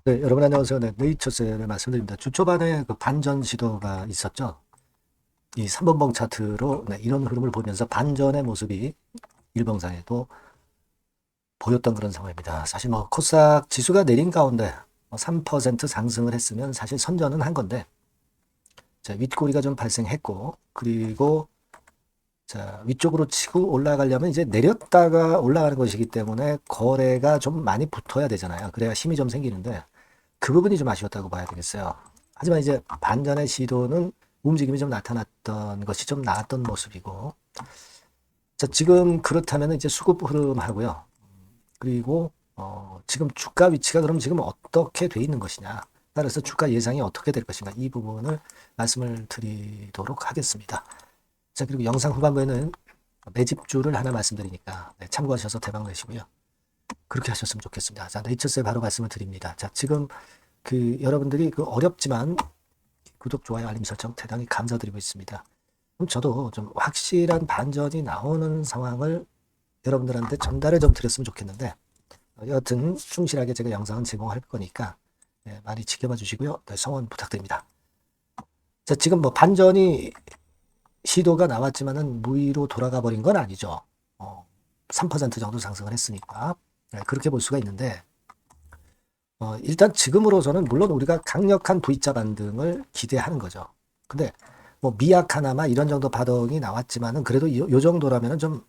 네, 여러분 안녕하세요. 네, 네이처셀을 말씀드립니다. 주 초반에 그 반전 시도가 있었죠. 이 3번봉 차트로 네, 이런 흐름을 보면서 반전의 모습이 일봉상에도 보였던 그런 상황입니다. 사실 뭐 코스닥 지수가 내린 가운데 3% 상승을 했으면 사실 선전은 한 건데 자, 윗꼬리가 좀 발생했고 그리고 자, 위쪽으로 치고 올라가려면 이제 내렸다가 올라가는 것이기 때문에 거래가 좀 많이 붙어야 되잖아요. 그래야 힘이 좀 생기는데 그 부분이 좀 아쉬웠다고 봐야 되겠어요. 하지만 이제 반전의 시도는 움직임이 좀 나타났던 것이 좀 나았던 모습이고, 자, 지금 그렇다면 이제 수급 흐름하고요. 그리고, 지금 주가 위치가 그럼 지금 어떻게 돼 있는 것이냐. 따라서 주가 예상이 어떻게 될 것인가. 이 부분을 말씀을 드리도록 하겠습니다. 자, 그리고 영상 후반부에는 매집주를 하나 말씀드리니까 네, 참고하셔서 대박 내시고요. 그렇게 하셨으면 좋겠습니다. 자, 네이처스에 바로 말씀을 드립니다. 자, 지금 그 여러분들이 그 어렵지만 구독, 좋아요, 알림 설정 대단히 감사드리고 있습니다. 그럼 저도 좀 확실한 반전이 나오는 상황을 여러분들한테 전달을 좀 드렸으면 좋겠는데 여하튼 충실하게 제가 영상은 제공할 거니까 네, 많이 지켜봐 주시고요. 네, 성원 부탁드립니다. 자, 지금 뭐 반전이 시도가 나왔지만은 무위로 돌아가 버린 건 아니죠. 3% 정도 상승을 했으니까 네, 그렇게 볼 수가 있는데 일단 지금으로서는 물론 우리가 강력한 V자 반등을 기대하는 거죠. 근데 뭐 미약하나마 이런 정도 바닥이 나왔지만은 그래도 요 정도라면은 좀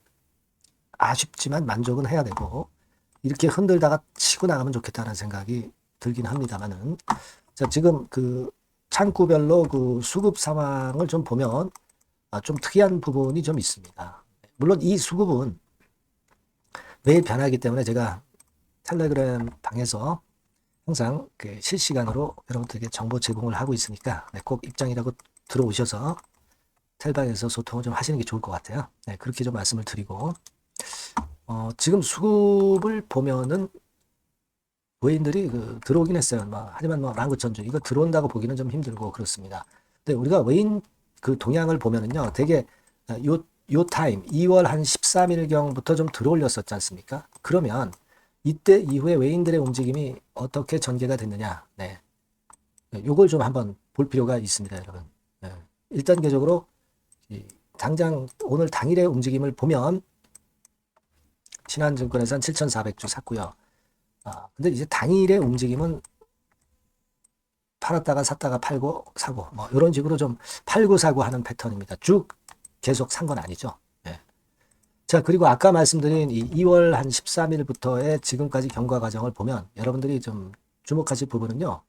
아쉽지만 만족은 해야 되고 이렇게 흔들다가 치고 나가면 좋겠다는 생각이 들긴 합니다만은 자, 지금 그 창구별로 그 수급 상황을 좀 보면 좀 특이한 부분이 좀 있습니다. 물론 이 수급은 매일 변하기 때문에 제가 텔레그램 방에서 항상 그 실시간으로 여러분들에게 정보 제공을 하고 있으니까 네, 꼭 입장이라고 들어오셔서 텔방에서 소통을 좀 하시는 게 좋을 것 같아요. 네, 그렇게 좀 말씀을 드리고 지금 수급을 보면은 외인들이 그 들어오긴 했어요. 하지만 19,000주 이거 들어온다고 보기는 좀 힘들고 그렇습니다. 근데 우리가 외인 그 동향을 보면은요, 되게 요 타임 2월 한 13일경부터 좀 들어올렸었지 않습니까? 그러면 이때 이후에 외인들의 움직임이 어떻게 전개가 됐느냐? 네, 요걸 좀 한번 볼 필요가 있습니다, 여러분. 네. 1단계적으로 당장 오늘 당일의 움직임을 보면 신한증권에서 한 7,400주 샀고요. 근데 이제 당일의 움직임은 팔았다가 샀다가 팔고 사고 뭐 이런 식으로 좀 팔고 사고 하는 패턴입니다. 쭉 계속 산 건 아니죠. 네. 자, 그리고 아까 말씀드린 이 2월 한 13일부터의 지금까지 경과 과정을 보면 여러분들이 좀 주목하실 부분은요.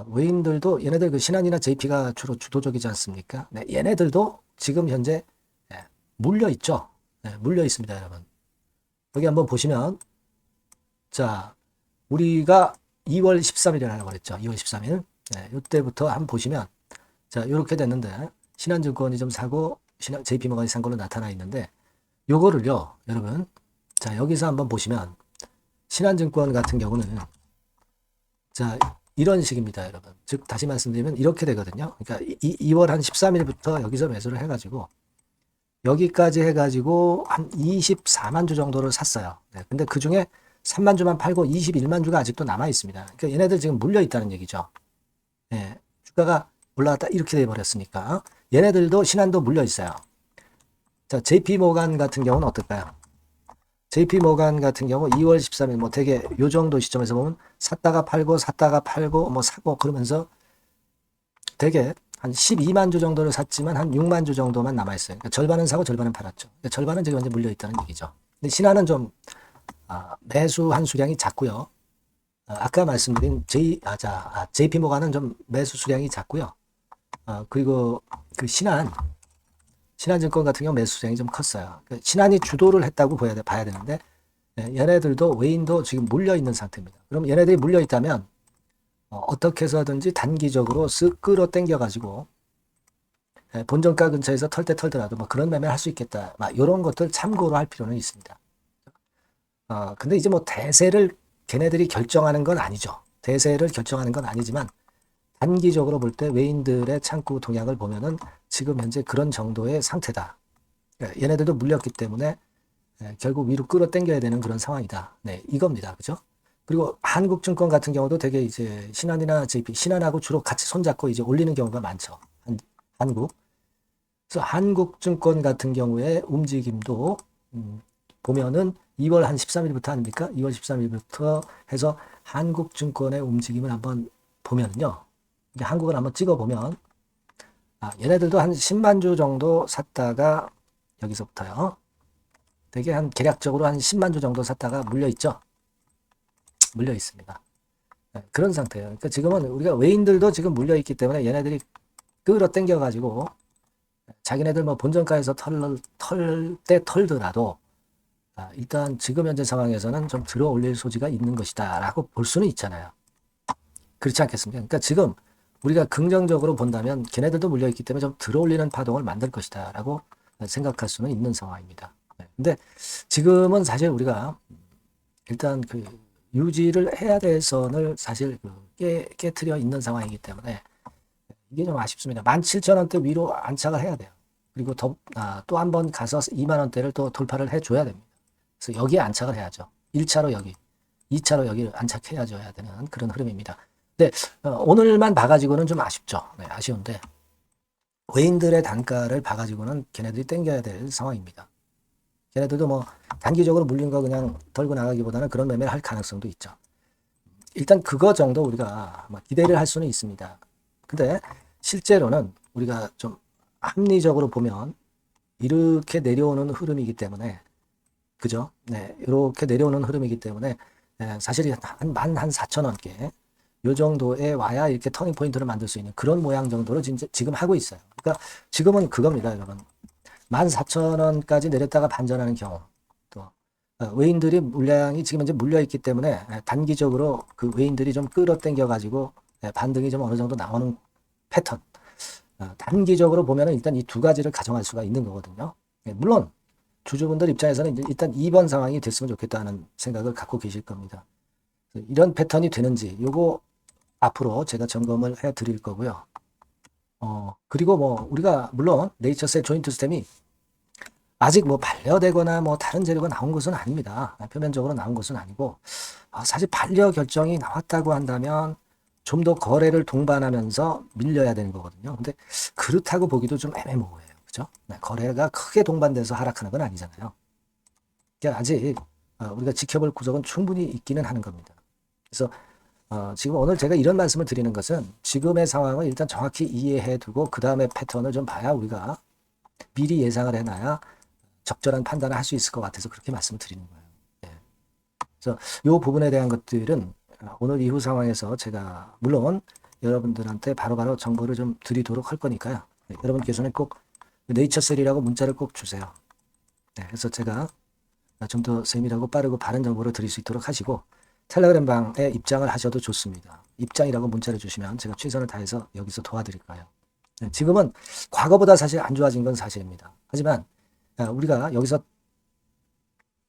외인들도 얘네들 그 신한이나 JP가 주로 주도적이지 않습니까? 네, 얘네들도 지금 현재 물려 있죠. 네, 물려 있습니다, 여러분. 여기 한번 보시면 자, 우리가 2월 13일이라고 그랬죠. 2월 13일. 네, 이때부터 한번 보시면 자, 이렇게 됐는데 신한증권이 좀 사고 JP모건이 산 걸로 나타나 있는데 요거를요, 여러분. 자, 여기서 한번 보시면 신한증권 같은 경우는 자, 이런 식입니다, 여러분. 즉 다시 말씀드리면 이렇게 되거든요. 그러니까 2월 한 13일부터 여기서 매수를 해가지고 여기까지 해가지고 한 24만 주 정도를 샀어요. 네, 근데 그 중에 3만 주만 팔고 21만 주가 아직도 남아 있습니다. 그러니까 얘네들 지금 물려 있다는 얘기죠. 네, 주가가 올라갔다 이렇게 돼 버렸으니까 얘네들도 신한도 물려 있어요. 자, JP 모간 같은 경우는 어떨까요? JP 모간 같은 경우 2월 13일 뭐 되게 요 정도 시점에서 보면 샀다가 팔고 뭐 사고 그러면서 되게 한 12만 주 정도를 샀지만 한 6만 주 정도만 남아 있어요. 그러니까 절반은 사고 절반은 팔았죠. 그러니까 절반은 지금 이제 물려 있다는 얘기죠. 근데 신한은 좀 매수한 수량이 작고요. 아까 말씀드린 JP 모간은 좀 매수 수량이 작고요. 그리고 그 신한증권 같은 경우 매수 수량이 좀 컸어요. 그러니까 신한이 주도를 했다고 봐야 되는데 얘네들도 외인도 지금 물려 있는 상태입니다. 그럼 얘네들이 물려 있다면 어떻게 해서든지 단기적으로 쓱 끌어 당겨 가지고 본전가 근처에서 털 때 털더라도 뭐 그런 매매를 할 수 있겠다. 이런 것들 참고로 할 필요는 있습니다. 근데 이제 뭐 대세를 걔네들이 결정하는 건 아니죠. 대세를 결정하는 건 아니지만 단기적으로 볼 때 외인들의 창구 동향을 보면은 지금 현재 그런 정도의 상태다. 얘네들도 물렸기 때문에 결국 위로 끌어당겨야 되는 그런 상황이다. 네, 이겁니다. 그죠? 그리고 한국증권 같은 경우도 되게 이제 신한이나 JP, 신한하고 주로 같이 손잡고 이제 올리는 경우가 많죠. 한국. 그래서 한국증권 같은 경우에 움직임도 보면은 2월 한 13일부터 아닙니까? 2월 13일부터 해서 한국증권의 움직임을 한번 보면요. 이제 한국을 한번 찍어보면 얘네들도 한 10만 주 정도 샀다가 여기서부터요. 되게 한 계략적으로 한 10만 주 정도 샀다가 물려 있죠. 물려 있습니다. 네, 그런 상태예요. 그러니까 지금은 우리가 외인들도 지금 물려 있기 때문에 얘네들이 끌어당겨 가지고 자기네들 뭐 본전가에서 털더라도 일단 지금 현재 상황에서는 좀 들어 올릴 소지가 있는 것이다 라고 볼 수는 있잖아요. 그렇지 않겠습니까? 그러니까 지금 우리가 긍정적으로 본다면 걔네들도 물려있기 때문에 좀 들어 올리는 파동을 만들 것이다 라고 생각할 수는 있는 상황입니다. 근데 지금은 사실 우리가 일단 그 유지를 해야 될 선을 사실 깨트려 있는 상황이기 때문에 이게 좀 아쉽습니다. 17,000원대 위로 안착을 해야 돼요. 그리고 또 한 번 가서 2만원대를 또 돌파를 해줘야 됩니다. 그래서 여기에 안착을 해야죠. 1차로 여기, 2차로 여기를 안착해줘야 되는 그런 흐름입니다. 근데 오늘만 봐가지고는 좀 아쉽죠. 네, 아쉬운데 외인들의 단가를 봐가지고는 걔네들이 땡겨야 될 상황입니다. 걔네들도 뭐 단기적으로 물린 거 그냥 덜고 나가기보다는 그런 매매를 할 가능성도 있죠. 일단 그거 정도 우리가 기대를 할 수는 있습니다. 근데 실제로는 우리가 좀 합리적으로 보면 이렇게 내려오는 흐름이기 때문에 그죠? 네, 이렇게 내려오는 흐름이기 때문에 사실 한 14,000원께 요 정도에 와야 이렇게 터닝 포인트를 만들 수 있는 그런 모양 정도로 지금 하고 있어요. 그러니까 지금은 그겁니다, 여러분. 14,000원까지 내렸다가 반전하는 경우 또 외인들이 물량이 지금 현재 물려 있기 때문에 단기적으로 그 외인들이 좀 끌어당겨 가지고 반등이 좀 어느 정도 나오는 패턴. 단기적으로 보면은 일단 이 두 가지를 가정할 수가 있는 거거든요. 물론 주주분들 입장에서는 일단 2번 상황이 됐으면 좋겠다는 생각을 갖고 계실 겁니다. 이런 패턴이 되는지 요거 앞으로 제가 점검을 해 드릴 거고요. 그리고 뭐 우리가 물론 네이처셀 조인트 스템이 아직 뭐 반려되거나 뭐 다른 재료가 나온 것은 아닙니다. 표면적으로 나온 것은 아니고 사실 반려 결정이 나왔다고 한다면 좀 더 거래를 동반하면서 밀려야 되는 거거든요. 근데 그렇다고 보기도 좀 애매모호해요. 그죠? 거래가 크게 동반돼서 하락하는 건 아니잖아요. 그러니까 아직 우리가 지켜볼 구석은 충분히 있기는 하는 겁니다. 그래서 지금 오늘 제가 이런 말씀을 드리는 것은 지금의 상황을 일단 정확히 이해해 두고 그 다음에 패턴을 좀 봐야 우리가 미리 예상을 해놔야 적절한 판단을 할 수 있을 것 같아서 그렇게 말씀을 드리는 거예요. 네. 그래서 이 부분에 대한 것들은 오늘 이후 상황에서 제가 물론 여러분들한테 바로바로 정보를 좀 드리도록 할 거니까요. 네, 여러분께서는 꼭 네이처셀이라고 문자를 꼭 주세요. 네, 그래서 제가 좀 더 세밀하고 빠르고 바른 정보를 드릴 수 있도록 하시고 텔레그램 방에 입장을 하셔도 좋습니다. 입장이라고 문자를 주시면 제가 최선을 다해서 여기서 도와드릴 거예요. 네, 지금은 과거보다 사실 안 좋아진 건 사실입니다. 하지만 우리가 여기서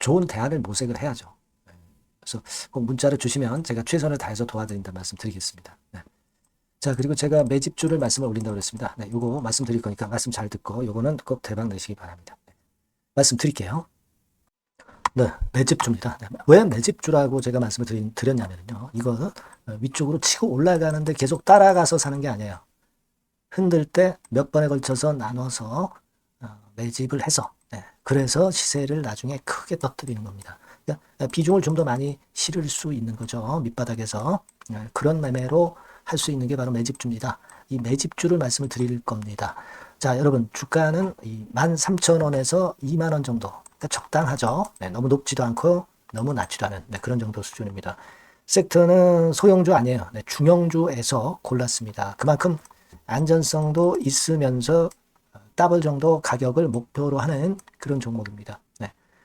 좋은 대안을 모색을 해야죠. 네, 그래서 꼭 문자를 주시면 제가 최선을 다해서 도와드린다는 말씀 드리겠습니다. 네. 자, 그리고 제가 매집주를 말씀을 올린다고 그랬습니다. 네, 요거 말씀 드릴 거니까 말씀 잘 듣고 요거는 꼭 대박 내시기 바랍니다. 네, 말씀 드릴게요. 네, 매집주입니다. 네, 왜 매집주라고 제가 말씀을 드렸냐면요. 이거 위쪽으로 치고 올라가는데 계속 따라가서 사는 게 아니에요. 흔들 때 몇 번에 걸쳐서 나눠서 매집을 해서 그래서 시세를 나중에 크게 터뜨리는 겁니다. 그러니까 비중을 좀 더 많이 실을 수 있는 거죠. 밑바닥에서 그런 매매로 할 수 있는 게 바로 매집주입니다. 이 매집주를 말씀을 드릴 겁니다. 자, 여러분 주가는 13,000원에서 2만원 정도 그러니까 적당하죠. 너무 높지도 않고 너무 낮지도 않은 그런 정도 수준입니다. 섹터는 소형주 아니에요. 중형주에서 골랐습니다. 그만큼 안전성도 있으면서 더블 정도 가격을 목표로 하는 그런 종목입니다.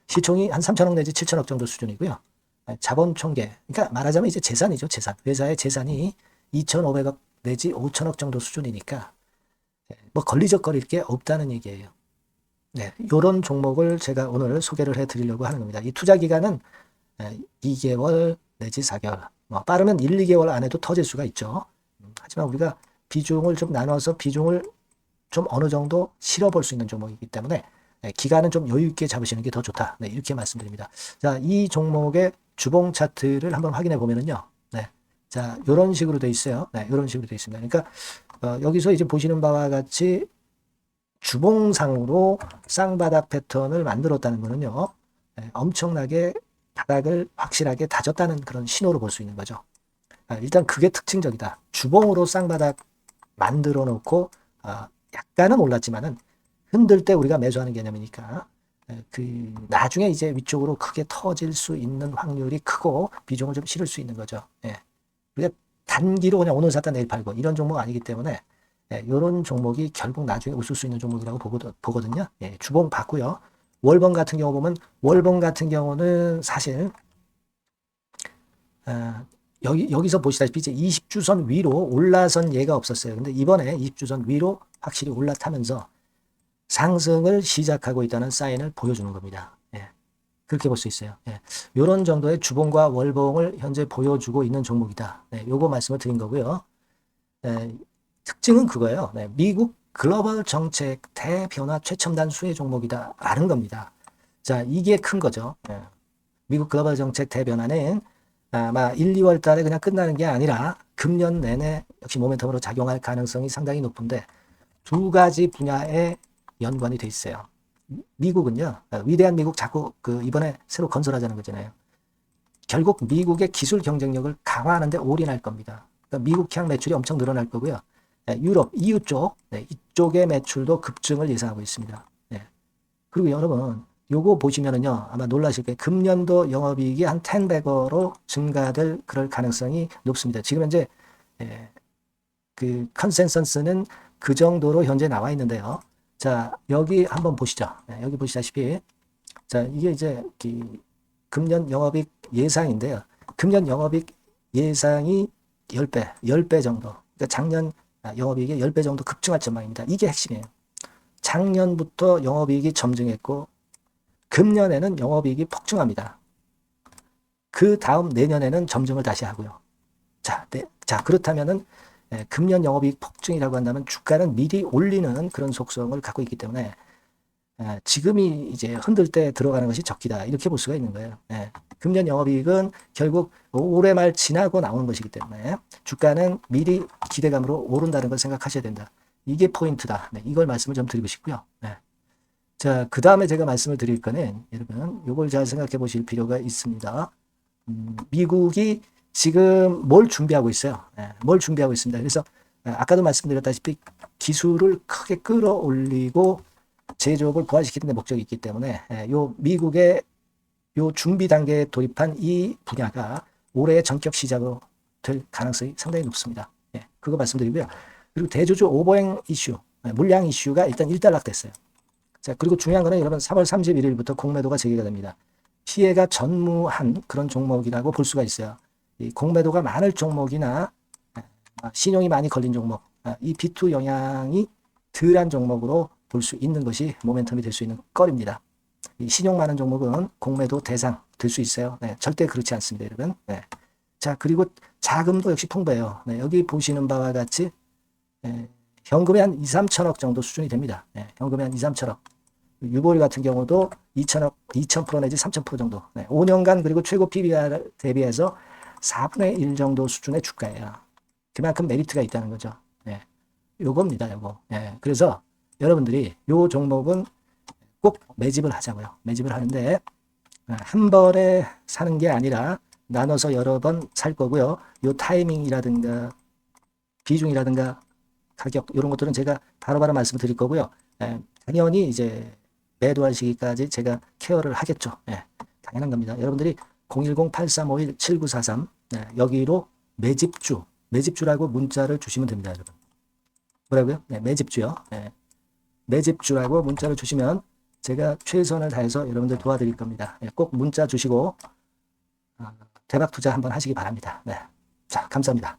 시총이 한 3천억 내지 7천억 정도 수준이고요. 자본 총계, 그러니까 말하자면 이제 재산이죠. 재산. 회사의 재산이 2,500억 내지 5천억 정도 수준이니까 뭐 걸리적거릴 게 없다는 얘기예요. 이런 종목을 제가 오늘 소개를 해드리려고 하는 겁니다. 이 투자 기간은 2개월 내지 4개월, 뭐 빠르면 1, 2개월 안에도 터질 수가 있죠. 하지만 우리가 비중을 좀 나눠서 비중을 좀 어느 정도 실어볼 수 있는 종목이기 때문에 기간은 좀 여유 있게 잡으시는 게 더 좋다. 이렇게 말씀드립니다. 자, 이 종목의 주봉 차트를 한번 확인해 보면은요. 네. 자, 이런 식으로 돼 있어요. 네, 이런 식으로 돼 있습니다. 그러니까 여기서 이제 보시는 바와 같이 주봉상으로 쌍바닥 패턴을 만들었다는 거는요. 네, 엄청나게 바닥을 확실하게 다졌다는 그런 신호로 볼 수 있는 거죠. 일단 그게 특징적이다. 주봉으로 쌍바닥 만들어 놓고 약간은 올랐지만은 흔들 때 우리가 매수하는 개념이니까 그 나중에 이제 위쪽으로 크게 터질 수 있는 확률이 크고 비중을 좀 실을 수 있는 거죠. 예. 우리가 단기로 그냥 오늘 샀다 내일 팔고 이런 종목 아니기 때문에 이런 종목이 결국 나중에 웃을 수 있는 종목이라고 보거든요. 예, 주봉 봤고요. 월봉 같은 경우 보면 월봉 같은 경우는 사실 여기서 보시다시피 이제 20주선 위로 올라선 예가 없었어요. 근데 이번에 20주선 위로 확실히 올라타면서 상승을 시작하고 있다는 사인을 보여주는 겁니다. 예, 그렇게 볼 수 있어요. 예, 이런 정도의 주봉과 월봉을 현재 보여주고 있는 종목이다. 네, 요거 말씀을 드린 거고요. 특징은 그거예요. 네, 미국 글로벌 정책 대변화 최첨단 수혜 종목이다 라는 겁니다. 자, 이게 큰 거죠. 예, 미국 글로벌 정책 대변화는 아마 1, 2월 달에 그냥 끝나는 게 아니라 금년 내내 역시 모멘텀으로 작용할 가능성이 상당히 높은데 두 가지 분야에 연관이 돼 있어요. 미국은요, 위대한 미국 자꾸 이번에 새로 건설하자는 거잖아요. 결국 미국의 기술 경쟁력을 강화하는데 올인할 겁니다. 그러니까 미국향 매출이 엄청 늘어날 거고요. 유럽, EU 쪽, 이쪽의 매출도 급증을 예상하고 있습니다. 그리고 여러분, 요거 보시면은요, 아마 놀라실 거예요. 금년도 영업이익이 한 10배로 증가될 그럴 가능성이 높습니다. 지금 현재 그 컨센서스는 그 정도로 현재 나와 있는데요. 자, 여기 한번 보시죠. 여기 보시다시피, 자, 이게 이제 금년 영업이익 예상인데요. 금년 영업이익 예상이 10배 정도. 그러니까 작년 영업이익이 10배 정도 급증할 전망입니다. 이게 핵심이에요. 작년부터 영업이익이 점증했고, 금년에는 영업이익이 폭증합니다. 그 다음 내년에는 점증을 다시 하고요. 자, 그렇다면은 금년 영업이익 폭증이라고 한다면 주가는 미리 올리는 그런 속성을 갖고 있기 때문에 지금이 이제 흔들 때 들어가는 것이 적기다 이렇게 볼 수가 있는 거예요. 금년 영업이익은 결국 올해 말 지나고 나오는 것이기 때문에 주가는 미리 기대감으로 오른다는 걸 생각하셔야 된다. 이게 포인트다. 이걸 말씀을 좀 드리고 싶고요. 자, 그 다음에 제가 말씀을 드릴 거는 여러분 이걸 잘 생각해 보실 필요가 있습니다. 미국이 지금 뭘 준비하고 있어요. 뭘 준비하고 있습니다. 그래서 아까도 말씀드렸다시피 기술을 크게 끌어올리고 제조업을 부활시키는 데 목적이 있기 때문에 요 미국의 요 준비 단계에 돌입한 이 분야가 올해 전격 시작으로 될 가능성이 상당히 높습니다. 그거 말씀드리고요. 그리고 대주주 오버행 이슈, 물량 이슈가 일단 일단락됐어요. 자, 그리고 중요한 거는 여러분 3월 31일부터 공매도가 재개가 됩니다. 피해가 전무한 그런 종목이라고 볼 수가 있어요. 이 공매도가 많을 종목이나 신용이 많이 걸린 종목, 이 B2 영향이 덜한 종목으로 볼 수 있는 것이 모멘텀이 될 수 있는 거리입니다. 이 신용 많은 종목은 공매도 대상 될 수 있어요. 절대 그렇지 않습니다, 여러분. 자, 그리고 자금도 역시 풍부해요. 여기 보시는 바와 같이 현금이 한 2, 3천억 정도 수준이 됩니다. 현금이 한 2, 3천억. 유보리 같은 경우도 2천억, 2,000% 내지 3,000% 정도. 5년간 그리고 최고 PBR 대비해서 4분의 1 정도 수준의 주가예요. 그만큼 메리트가 있다는 거죠. 요겁니다, 요거. 그래서 여러분들이 요 종목은 꼭 매집을 하자고요. 매집을 하는데 한 번에 사는 게 아니라 나눠서 여러 번 살 거고요. 요 타이밍이라든가 비중이라든가 가격 이런 것들은 제가 바로바로 말씀을 드릴 거고요. 당연히 이제 매도할 시기까지 제가 케어를 하겠죠. 당연한 겁니다. 여러분들이 010-8351-7943 여기로 매집주라고 문자를 주시면 됩니다. 여러분. 뭐라고요? 매집주요. 매집주라고 문자를 주시면 제가 최선을 다해서 여러분들 도와드릴 겁니다. 꼭 문자 주시고 대박 투자 한번 하시기 바랍니다. 자, 감사합니다.